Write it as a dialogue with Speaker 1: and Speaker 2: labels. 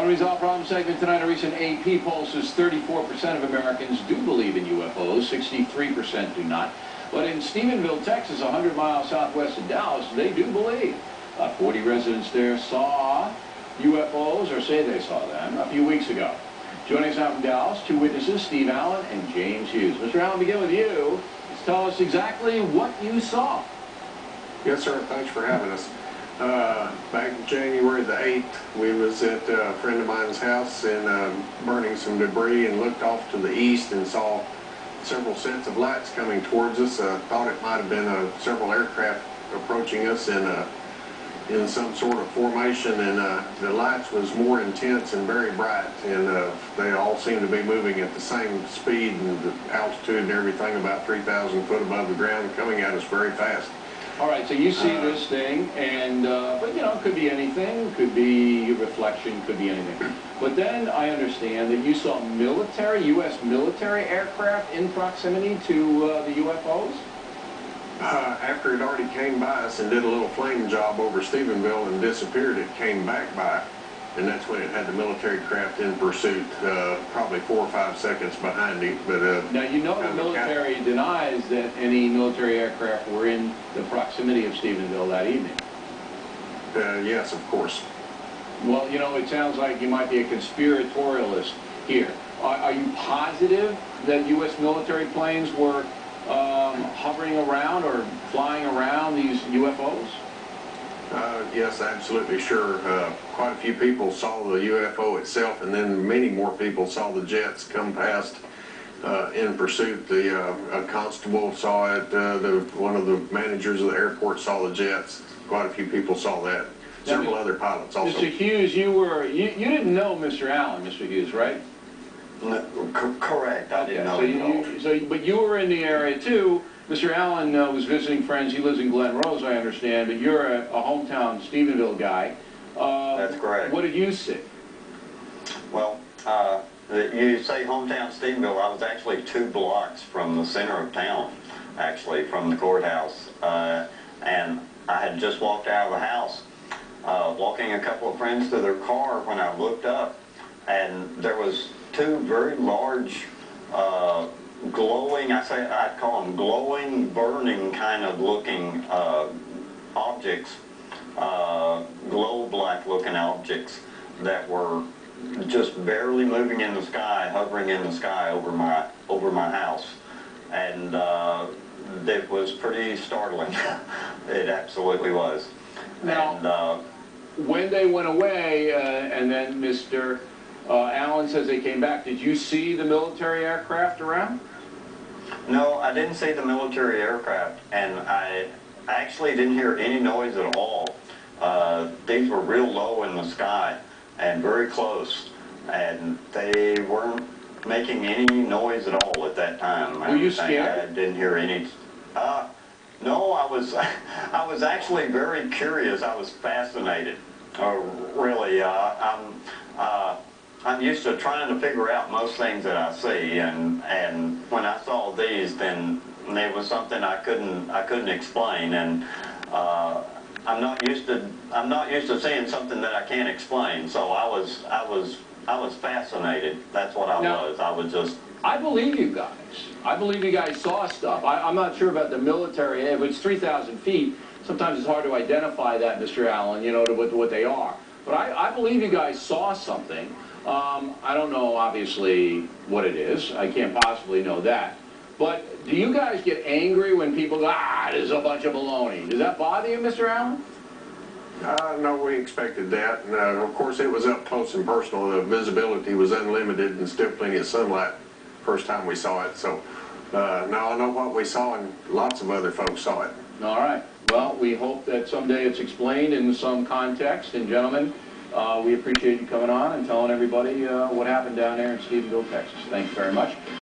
Speaker 1: Unresolved Problem segment tonight. A recent AP poll says 34% of Americans do believe in UFOs, 63% do not. But in Stephenville, Texas, 100 miles southwest of Dallas, they do believe. 40 residents there saw UFOs, or say they saw them, a few weeks ago. Joining us out from Dallas, two witnesses, Steve Allen and James Hughes. Mr. Allen, begin with you. Let's tell us exactly what you saw.
Speaker 2: Yes, sir. Thanks for having us. Back January the 8th, we was at a friend of mine's house and burning some debris, and looked off to the east and saw several sets of lights coming towards us. Thought it might have been several aircraft approaching us in some sort of formation, and the lights was more intense and very bright, and they all seemed to be moving at the same speed and the altitude and everything, about 3,000 foot above the ground, coming at us very fast.
Speaker 1: All right, so you see this thing, and but you know, it could be anything, could be reflection, could be anything. But then I understand that you saw military, U.S. military aircraft in proximity to the UFOs?
Speaker 2: After it already came by us and did a little flame job over Stephenville and disappeared, it came back by, and that's when it had the military craft in pursuit, probably 4 or 5 seconds behind it. But
Speaker 1: now you know the military denies that any military aircraft were in the proximity of Stephenville that evening.
Speaker 2: Yes, of course.
Speaker 1: Well, you know, it sounds like you might be a conspiratorialist here. Are you positive that U.S. military planes were hovering around or flying around these UFOs?
Speaker 2: Yes, absolutely sure. Quite a few people saw the UFO itself, and then many more people saw the jets come past in pursuit. A constable saw it, one of the managers of the airport saw the jets. Quite a few people saw that. Several other pilots also.
Speaker 1: Mr. Hughes, you didn't know Mr. Allen, Mr. Hughes, right?
Speaker 3: Correct. I didn't know.
Speaker 1: But you were in the area too. Mr. Allen was visiting friends. He lives in Glen Rose, I understand, but you're a hometown Stephenville guy.
Speaker 3: That's correct.
Speaker 1: What did you see?
Speaker 3: Well, you say hometown Stephenville. I was actually 2 blocks from the center of town, actually, from the courthouse. And I had just walked out of the house, walking a couple of friends to their car when I looked up, and there was 2 very large glowing, I'd call them glowing, burning kind of looking objects, glow black looking objects that were just barely moving in the sky, hovering in the sky over my house. And it was pretty startling. It absolutely was.
Speaker 1: Now, when they went away, and then Mr. Allen says they came back, did you see the military aircraft around?
Speaker 3: No, I didn't see the military aircraft, and I actually didn't hear any noise at all. These were real low in the sky and very close, and they weren't making any noise at all at that time.
Speaker 1: Were you scared?
Speaker 3: I didn't hear any. No, I was actually very curious. I was fascinated. Really, I'm used to trying to figure out most things that I see, and when I saw these, then there was something I couldn't explain, and I'm not used to seeing something that I can't explain. So I was fascinated. That's what I was. I was just.
Speaker 1: I believe you guys. I believe you guys saw stuff. I'm not sure about the military. If it's 3,000 feet, sometimes it's hard to identify that, Mr. Allen, you know, to what they are. But I believe you guys saw something. I don't know, obviously, what it is. I can't possibly know that. But do you guys get angry when people go, there's a bunch of baloney? Does that bother you, Mr. Allen?
Speaker 2: No, we expected that. And, of course, it was up close and personal. The visibility was unlimited and still plenty of sunlight first time we saw it. So, no, I know what we saw, and lots of other folks saw it.
Speaker 1: All right. Well, we hope that someday it's explained in some context. And, gentlemen, we appreciate you coming on and telling everybody what happened down there in Stephenville, Texas. Thanks very much.